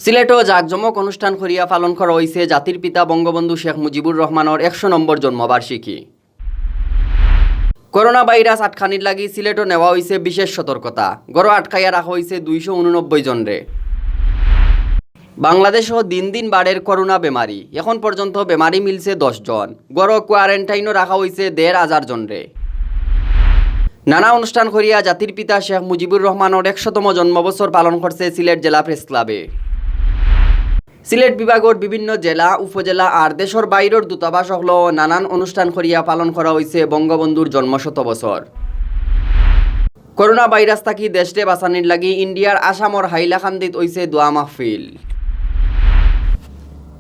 সিলেটও জাকজমক অনুষ্ঠান করিয়া পালন করা হয়েছে জাতির পিতা বঙ্গবন্ধু শেখ মুজিবুর রহমানের 100 নম্বর জন্মবার্ষিকী। করোনা ভাইরাস আটকানির লাগি সিলেটও নেওয়া হয়েছে বিশেষ সতর্কতা। গড় আটকাইয়া রাখা হয়েছে 289 জনরে। বাংলাদেশও দিন দিন বাড়ের করোনা বেমারি, এখন পর্যন্ত বেমারি মিলছে 10 জন। গড় কোয়ারেন্টাইনও রাখা হয়েছে 1,500 জনরে। নানা অনুষ্ঠান করিয়া জাতির পিতা শেখ মুজিবুর রহমানের 100তম জন্মবছর পালন করছে সিলেট জেলা প্রেস ক্লাবে। সিলেট বিভাগের বিভিন্ন জেলা উপজেলা আর দেশের বাইরের দূতাবাস হল নানান অনুষ্ঠান করিয়া পালন করা হয়েছে বঙ্গবন্ধুর জন্মশত বছর। করোনা ভাইরাস থাকি দেশে বাঁচানির লাগি ইন্ডিয়ার আসামর হাইলাকান্দিত হইছে দোয়া মাহফিল।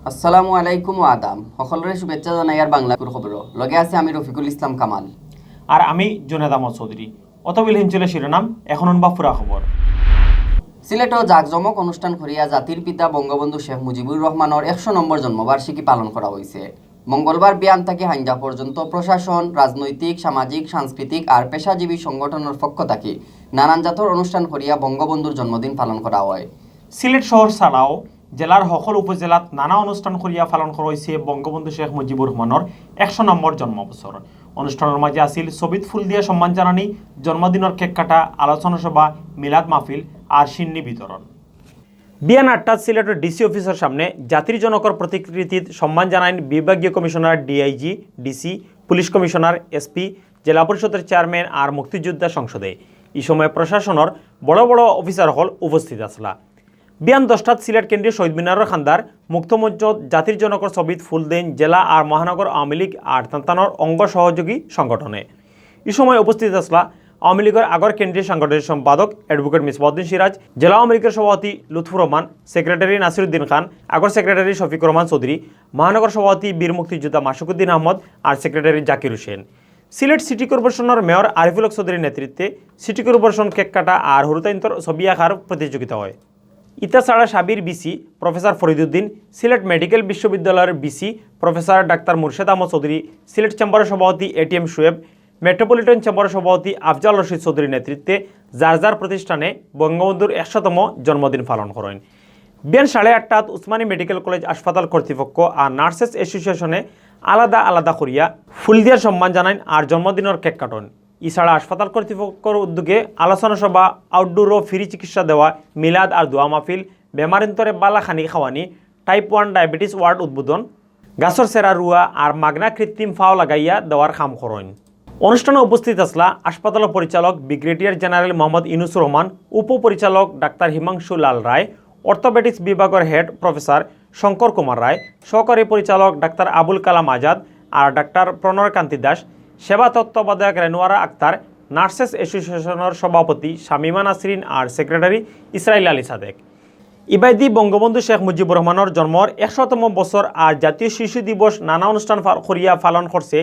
আসসালামু আলাইকুম ও আদাম, সকলরে শুভেচ্ছা জানাই আর বাংলাপুর খবর লগে আছে আমি রফিকুল ইসলাম কামাল আর আমি জুনেদ আহমদ চৌধুরী। অতবিল হিমচলের শিরোনাম এখন বা পুরা খবর। সিলেটও জাকজমক অনুষ্ঠান করিয়া জাতির পিতা বঙ্গবন্ধু শেখ মুজিবুর রহমানের 100 নম্বর জন্মবার্ষিকী পালন করা হয়েছে। মঙ্গলবার বিয়ান থেকে হাইঞ্জা পর্যন্ত প্রশাসন, রাজনৈতিক, সামাজিক, সাংস্কৃতিক আর পেশাজীবী সংগঠনের পক্ষ থেকে নানান জাতর অনুষ্ঠান করিয়া বঙ্গবন্ধুর জন্মদিন পালন করা হয়। সিলেট শহর ছাড়াও জেলার সকল উপজেলাত নানা অনুষ্ঠান করিয়া পালন করা হয়েছে বঙ্গবন্ধু শেখ মুজিবুর রহমানের 100 নম্বর জন্মবছর। অনুষ্ঠানের মাঝে আসিল ছবিত ফুল দিয়া সম্মান জানানি, জন্মদিনের কেক কাটা, আলোচনা সভা, মিলাদ মাহফিল আর সিন্নি বিতরণ। বিয়ান 8টাত সিলেটের ডিসি অফিসের সামনে জাতির জনকর প্রতিকৃতিত সম্মান জানাইন বিভাগীয় commissioner, DIG, DC, police commissioner, SP, জেলা পরিষদের চেয়ারম্যান আর মুক্তিযোদ্ধা সংসদে। এই সময় প্রশাসনের বড় বড় অফিসার হল উপস্থিত আসলা। বিয়ান 10টাত সিলেট কেন্দ্রীয় শহীদ মিনারের খান্দার মুক্তমঞ্চ জাতির জনকর ছবিত ফুল দেন জেলা আর মহানগর আওয়ামী লীগ আর তান্তানোর অঙ্গ সহযোগী সংগঠনে। এই সময় উপস্থিত আসলা আওয়ামী লীগের আগর কেন্দ্রীয় সাংগঠনিক সম্পাদক অ্যাডভোকেট মিসবাউদ্দিন সিরাজ, জেলা আওয়ামী লীগের সভাপতি লুৎফুর রহমান, সেক্রেটারি নাসিরুদ্দিন খান, আগর সেক্রেটারি শফিকুর রহমান চৌধুরী, মহানগর সভাপতি বীর মুক্তিযোদ্ধা মাসুকুদ্দিন আহমদ আর সেক্রেটারি জাকির হোসেন। সিলেট সিটি কর্পোরেশনের মেয়র আরিফুল হক চৌধুরীর নেতৃত্বে সিটি কর্পোরেশন কেক কাটা আর হরুতাইন্তর ছবি আঁকার প্রতিযোগিতা হয়। ইতা ছাড়া সাবির VC professor Fariduddin, Sylhet medical বিশ্ববিদ্যালয়ের বিসি প্রফেসর ডাক্তার মুর্শেদ আহমদ চৌধুরী, সিলেট চেম্বারের সভাপতি এটিএম শোয়েব, মেট্রোপলিটন চেম্বারের সভাপতি আফজাল রশিদ চৌধুরীর নেতৃত্বে যার যার প্রতিষ্ঠানে বঙ্গবন্ধুর 100তম জন্মদিন পালন করেন। বিয়ান 8:30টাত উসমানী মেডিকেল কলেজ হাসপাতাল কর্তৃপক্ষ আর নার্সেস অ্যাসোসিয়েশনে আলাদা আলাদা করিয়া ফুল দিয়ার সম্মান জানান আর জন্মদিনের কেক কাটন। এছাড়া হাসপাতাল কর্তৃপক্ষের উদ্যোগে আলোচনা সভা, আউটডোর ও ফ্রি চিকিৎসা দেওয়া, মিলাদ আর দোয়া মাহফিল, বেমারিন্তরে বালা খানি খাওয়ানি, টাইপ 1 ডায়াবেটিস ওয়ার্ড উদ্বোধন, গাছর সেরা রুয়া আর মাগনা কৃত্রিম ফাও লাগাইয়া দেওয়ার খাম করেন। অনুষ্ঠানে উপস্থিত আসলা হাসপাতালের পরিচালক ব্রিগেডিয়ার জেনারেল মোহাম্মদ ইনুসুর রহমান, উপপরিচালক ডাক্তার হিমাংশু লাল রায়, অর্থোপেডিক্স বিভাগের হেড প্রফেসর শঙ্কর কুমার রায়, সহকারী পরিচালক ডাক্তার আবুল কালাম আজাদ আর ডাক্তার প্রণয় কান্তি দাস, সেবা তত্ত্বাবধায়ক রেনোয়ারা আক্তার, নার্সেস অ্যাসোসিয়েশনের সভাপতি শামিমা নাসরিন আর সেক্রেটারি ইসরাইল আলী সাদেক। ইবাইদি বঙ্গবন্ধু শেখ মুজিবুর রহমানের জন্মর 100তম বছর আর জাতীয় শিশু দিবস নানা অনুষ্ঠান করিয়া পালন করছে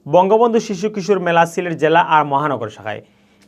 বঙ্গবন্ধু শিশু কিশোর মেলা সিলেট জেলা আর মহানগর শাখায়।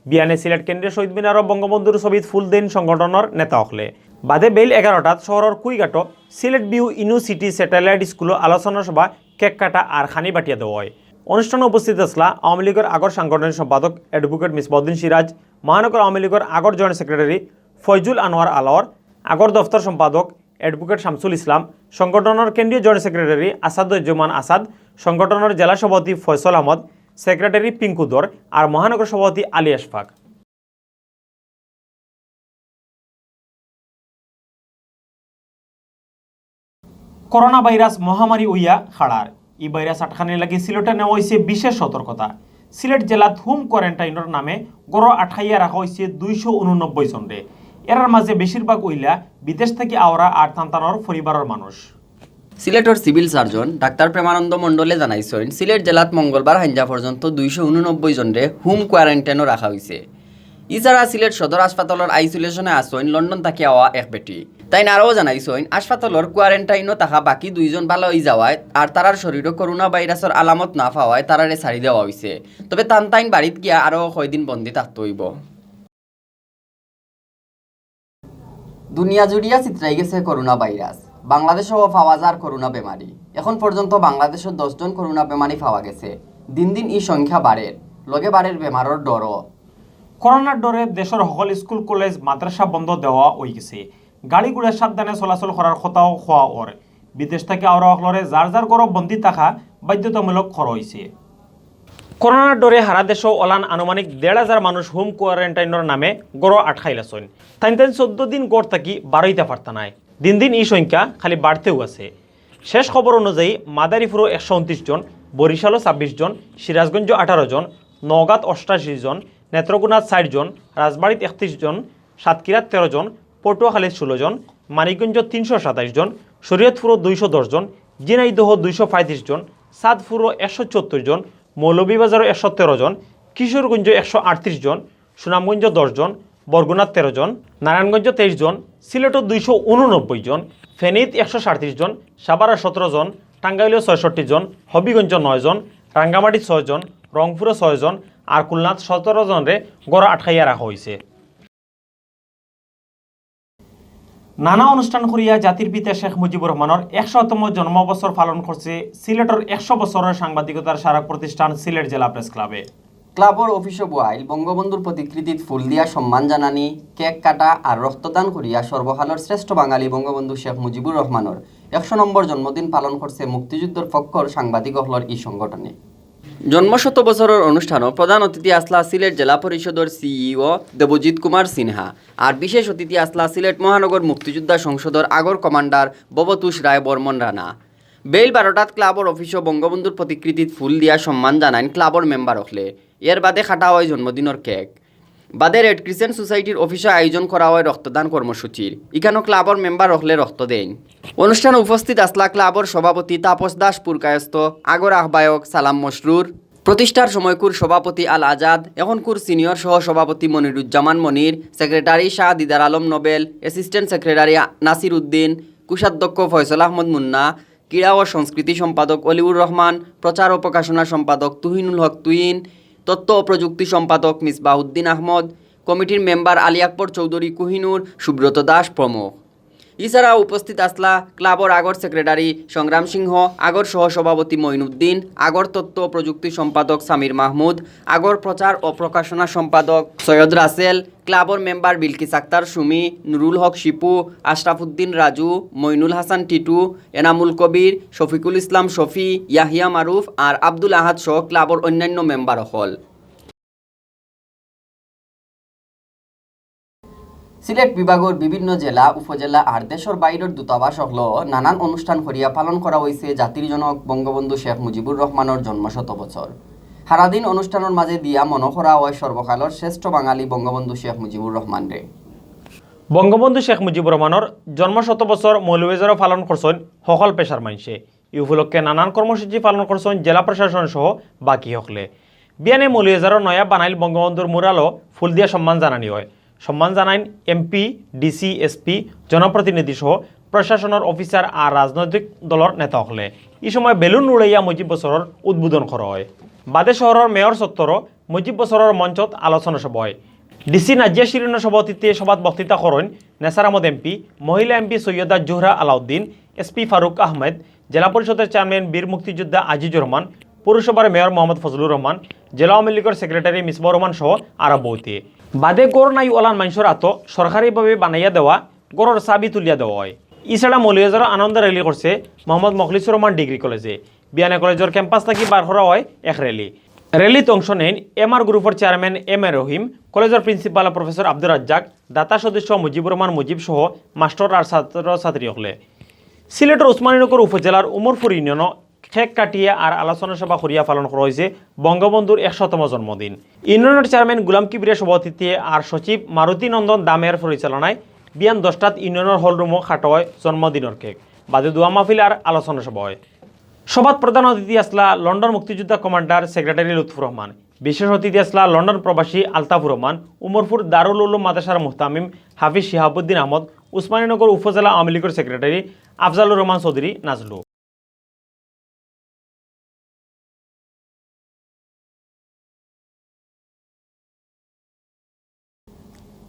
বিয়ানে সিলেট কেন্দ্রীয় শহীদ মিনার ও বঙ্গবন্ধুর ছবিত ফুল দেন সংগঠনের নেতা হকলে। বাদে বেল 11টাত শহরের কুইঘাট সিলেট বিউ ইউনিভার্সিটি স্যাটেলাইট স্কুল আলোচনা সভা, কেক কাটা আর খানি বাটিয়া দেওয়া হয়। অনুষ্ঠানে উপস্থিত আসলা আওয়ামী লীগের আগর সাংগঠনিক সম্পাদক অ্যাডভোকেট মিসবাউদ্দিন সিরাজ, মহানগর আওয়ামী লীগের আগর জয়েন্ট সেক্রেটারি ফয়জুল আনোয়ার আলওয়ার, আগর দফতর সম্পাদক অ্যাডভোকেট শামসুল ইসলাম, সংগঠনের কেন্দ্রীয় জয়েন্ট সেক্রেটারি আসাদুজ্জামান আসাদ, সংগঠনের জেলা সভাপতি ফয়সল আহমদ, সেক্রেটারি পিঙ্কু দর আর মহানগর সভাপতি আলী আশফাক। করোনা ভাইরাস মহামারী উইয়া খাড়ার। এই ভাইরাস আটকানির লাগে সিলেটে নেওয়া হয়েছে বিশেষ সতর্কতা। সিলেট জেলাত হোম কোয়ারেন্টাইনের নামে গড় আটকাইয়া রাখা হয়েছে 289 জনরে। এর মাঝে বেশিরভাগ উইলা বিদেশ থেকে আওরা আর তান্তানোর পরিবারের মানুষ। সিলেটের সিভিল সার্জন ডাক্তার প্রেমানন্দ মণ্ডলে জানাইছেন সিলেট জেলাত মঙ্গলবার হাইঞ্জা পর্যন্ত 289 জনরে হোম কোয়ারেন্টাইনও রাখা হয়েছে। এছাড়া সিলেট সদর হাসপাতালের আইসোলেশনে আসেন লন্ডন থেকে আওয়া এক বেটি। তাই আরও জানাইছেন হাসপাতালের কোয়ারেন্টাইনও থাকা বাকি 2 জন ভালো হয়ে যাওয়ায় আর তারার শরীরও করোনা ভাইরাসের আলামত না পাওয়ায় তারারে ছাড়ি দেওয়া হয়েছে। তবে তান্তাইন বাড়িত গিয়া আরও কয়দিন বন্দি থাকতে হইব। দুনিয়া জুড়িয়া চিত্রাই গেছে করোনা ভাইরাস। বাংলাদেশেও পাওয়া যার করোনা বেমারি। এখন পর্যন্ত বাংলাদেশের 10 জন করোনা বেমারি পাওয়া গেছে। দিন দিন এই সংখ্যা বাড়ের, লগে বাড়ের বেমারের ডরও। করোনার ডরে দেশের সকল স্কুল কলেজ মাদ্রাসা বন্ধ দেওয়া হয়ে গেছে। গাড়ি ঘোড়া সাবধানে চলাচল করার কথাও খোয়া ওর বিদেশ থেকে আওরা হলরে যার যার গরব বন্দী থাকা বাধ্যতামূলক করা হয়েছে করোনার ডরে হারা দেশ ওলান আনুমানিক 1,500 মানুষ হোম কোয়ারেন্টাইনের নামে গড় আটকাইলাছেন তাই 14 দিন গড় থাকি বারোইতে পারতা নাই দিন দিন এই সংখ্যা খালি বাড়তেও আছে শেষ খবর অনুযায়ী মাদারীপুরও 129 জন বরিশালও 26 জন সিরাজগঞ্জ 18 জন নওগাঁত 88 জন নেত্রকোনাত 60 জন রাজবাড়ীত 31 জন সাতক্ষীরাত 13 জন পটুয়াখালীত 16 জন মানিকগঞ্জ 327 জন শরীয়তপুরও 210 জন ঝিনাইদহ 235 জন সাদপুরও 174 জন মৌলভীবাজারও 113 জন কিশোরগঞ্জ 138 জন সুনামগঞ্জ 10 জন বরগুনাত 13 জন নারায়ণগঞ্জ 23 জন সিলেটও 289 জন ফেনীত 137 জন সাভারে 17 জন টাঙ্গাইলে 66 জন হবিগঞ্জ 9 জন রাঙ্গামাটি 6 জন রংপুরে 6 জন আর খুলনাত 17 জনরে গড় আটকাইয়া রাখা হয়েছে নানা অনুষ্ঠান করিয়া জাতির পিতা শেখ মুজিবুর রহমানের 100তম জন্মবছর পালন করছে সিলেটের 100 বছরের সাংবাদিকতার স্মারক প্রতিষ্ঠান সিলেট জেলা প্রেস ক্লাবে ক্লাবর অফিসে বহাইল বঙ্গবন্ধুর প্রতিকৃতিত ফুল দিয়া সম্মান জানানি কেক কাটা আর রক্তদান করিয়া সর্বকালের শ্রেষ্ঠ বাঙালি বঙ্গবন্ধু শেখ মুজিবুর রহমানের 100 নম্বর জন্মদিন পালন করছে মুক্তিযুদ্ধের পক্ষর সাংবাদিক হলর এই সংগঠনে জন্মশত বছরের অনুষ্ঠানও প্রধান অতিথি আসলা সিলেট জেলা পরিষদের সিইও দেবজিৎ কুমার সিনহা আর বিশেষ অতিথি আসলা সিলেট মহানগর মুক্তিযোদ্ধা সংসদের আগর কমান্ডার ববতুষ রায় বর্মন রানা বেল 12টাত ক্লাবর অফিসও বঙ্গবন্ধুর প্রতিকৃতিত ফুল দিয়া সম্মান জানান ক্লাবর মেম্বার হলে এর বাদে খাটা হয় জন্মদিনের কেক বাদে রেড ক্রিসেন্ট সোসাইটির অফিসে আয়োজন করা হয় রক্তদান কর্মসূচির এখানেও ক্লাবর মেম্বার হলে রক্ত দেন অনুষ্ঠানে উপস্থিত আসলা ক্লাবর সভাপতি তাপস দাস পুরকায়স্ত আগর আহ্বায়ক সালাম মশরুর প্রতিষ্ঠার সময়কুর সভাপতি আল আজাদ এখনকুর সিনিয়র সহ সভাপতি Moniruzzaman Monir secretary Shah Didar Alam Nobel assistant secretary Nasir Uddin কোষাধ্যক্ষ ফয়সল আহমদ মুন্না ক্রীড়া ও সংস্কৃতি সম্পাদক অলিউর রহমান প্রচার ও প্রকাশনা সম্পাদক তুহিনুল হক তুহিন তথ্য ও প্রযুক্তি সম্পাদক মিসবাউদ্দিন আহমদ কমিটির মেম্বার আলী আকবর চৌধুরী কুহিনুর সুব্রত দাস প্রমুখ এছাড়া উপস্থিত আসলা ক্লাবর আগর সেক্রেটারি সংগ্রাম সিংহ আগর সহসভাপতি মঈনুদ্দিন আগর তথ্য ও প্রযুক্তি সম্পাদক সামির মাহমুদ আগর প্রচার ও প্রকাশনা সম্পাদক সৈয়দ রাসেল ক্লাবর মেম্বার বিলকিস আক্তার সুমি নুরুল হক শিপু আশরাফুদ্দিন রাজু মইনুল হাসান টিটু এনামুল কবির শফিকুল ইসলাম শফি ইয়াহিয়া মারুফ আর আব্দুল আহাদ সহ ক্লাবর অন্যান্য মেম্বার হল সিলেট বিভাগের বিভিন্ন জেলা উপজেলা আর দেশের বাইরের দূতাবাস হল নানান অনুষ্ঠান করিয়া পালন করা হয়েছে জাতির জনক বঙ্গবন্ধু শেখ মুজিবুর রহমানের জন্মশত বছর সারাদিন অনুষ্ঠানের মাঝে দিয়া মনে করা হয় সর্বকালের শ্রেষ্ঠ বাঙালি বঙ্গবন্ধু শেখ মুজিবুর রহমান রে বঙ্গবন্ধু শেখ মুজিবুর রহমানের জন্মশত বছর মৌলভীবাজারও পালন করছেন সকল পেশার মানুষে এই উপলক্ষে নানান কর্মসূচি পালন করছেন জেলা প্রশাসন সহ বাকি হকলে বিয়ানে মৌলভীবাজারও নয়া বানাইল বঙ্গবন্ধুর মুরালও ফুল দিয়া সম্মান জানানি হয় সম্মান জানাইন এমপি ডিসি এসপি জনপ্রতিনিধি সহ প্রশাসনের অফিসার আর রাজনৈতিক দলের নেতা হলে এই সময় বেলুন উড়াইয়া মুজিব বছরের উদ্বোধন করা হয় বাদে শহরের মেয়র চত্বরও মুজিব বছরের মঞ্চত আলোচনা সভা হয় ডিসি নাজিয়া শিরিনের সভাপতিত্বে সভাত বক্তৃতা করেন নেসার আহমদ এমপি মহিলা এমপি সৈয়দা জোহরা আলাউদ্দিন এসপি ফারুক আহমেদ জেলা পরিষদের চেয়ারম্যান বীর মুক্তিযোদ্ধা আজিজুর রহমান পৌরসভার মেয়র মোহাম্মদ ফজলুর রহমান জেলা আওয়ামী লীগের সেক্রেটারি মিসবাউর রহমান সহ আরো বহুতে বাদে গড় নাই ওলান মানুষের আত সরকারিভাবে বানাইয়া দেওয়া গড়ের চাবি তুলিয়া দেওয়া হয় এছাড়া মৌলভীবাজার আনন্দ র্যালি করছে মোহাম্মদ মখলিসুর রহমান ডিগ্রি কলেজে বিয়ানা কলেজের ক্যাম্পাস থেকে বার করা হয় এক র্যালিত অংশ নেন এমআর গ্রুপের চেয়ারম্যান এম এ রহিম কলেজের প্রিন্সিপাল প্রফেসর আব্দুর রাজ্জাক দাতা সদস্য মুজিবুর রহমান মুজিব সহ মাস্টার আর ছাত্র ছাত্রী হলে সিলেটের ওসমানীনগর উপজেলার উমরপুর ইউনিয়ন কেক কাটিয়ে আর আলোচনা সভা করিয়া পালন করা হয়েছে বঙ্গবন্ধুর 100তম জন্মদিন ইউনিয়নের চেয়ারম্যান গুলাম কিবিরের সভাপতিত্বে আর সচিব মারুতি নন্দন দামের পরিচালনায় বিয়ান 10টাত ইউনিয়নের হলরুমও খাটো হয় জন্মদিনের কেক বাদে দোয়া মাহফিল আর আলোচনা সভা হয় সভাত প্রধান অতিথি আসলা লন্ডন মুক্তিযোদ্ধা কমান্ডার সেক্রেটারি লুৎফুর রহমান বিশেষ অতিথি আসলা লন্ডন প্রবাসী আলতাফুর রহমান উমরপুর দারুল উলুম মাদ্রাসার মুহতামিম হাফিজ শিহাবুদ্দিন আহমদ উসমানীনগর উপজেলা আওয়ামী লীগের সেক্রেটারি আফজালুর রহমান চৌধুরী নাজলু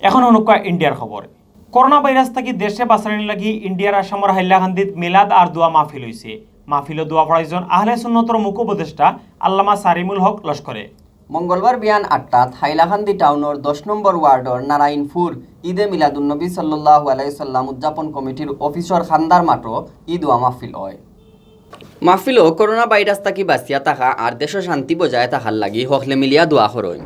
এখন অনুকা ইন্ডিয়ার খবর করোনা ভাইরাস থেকে দেশে বাঁচানোর লাগি ইন্ডিয়ার আসামের হাইলাকান্দিত মিলাদ আর দোয়া মাহফিল হয়েছে মাহফিল দোয়া পড়াইজন আহলে সুন্নতর মুখ উপদেষ্টা আল্লামা সারিমুল হক লস্করে মঙ্গলবার বিয়ান 8টাত হাইলাকান্দি টাউনের 10 নম্বর ওয়ার্ডর নারায়ণপুর ঈদে মিলাদুন্নবী সাল্লাল্লাহু আলাইহি সাল্লাম উদযাপন কমিটির অফিসর খান্দার মাঠো ঈদ ওয়া মাহফিল হয়। মাহফিলও করোনা ভাইরাস থাকি বাঁচিয়া থাকা আর দেশ শান্তি বজায় থাকার লাগি হকলে মিলিয়া দোয়া করই।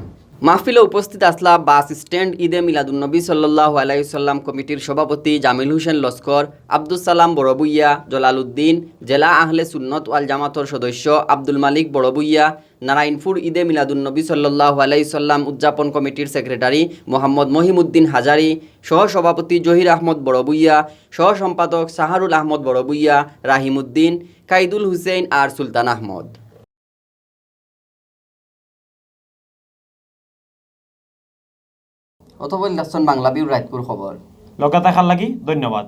মাহফিলে উপস্থিত আসলা বাস স্ট্যান্ড ঈদে মিলাদুন্নবী সাল্লাল্লাহু আলাইহি সাল্লাম কমিটির সভাপতি জামিল হোসেন লস্কর, আব্দুল সালাম বড়বুইয়া, জলালউদ্দিন, জেলা আহলে সুন্নত ওয়াল জামাতর সদস্য আব্দুল মালিক বড়বুইয়া, নারায়ণপুর ঈদে মিলাদুন্নবী সাল্লাল্লাহু আলাইহি সাল্লাম উদযাপন কমিটির সেক্রেটারি মোহাম্মদ মহিমউদ্দিন হাজারি, সহ সভাপতি জহির আহমদ বড়বুইয়া, সহ সম্পাদক সাহারুল আহমদ বড়বুইয়া, রাহিমউদ্দিন, কাইদুল হুসেইন আর সুলতান আহমদ। অথবা বাংলাভিউ রায়পুর খবর লগে থাকার লাগি ধন্যবাদ।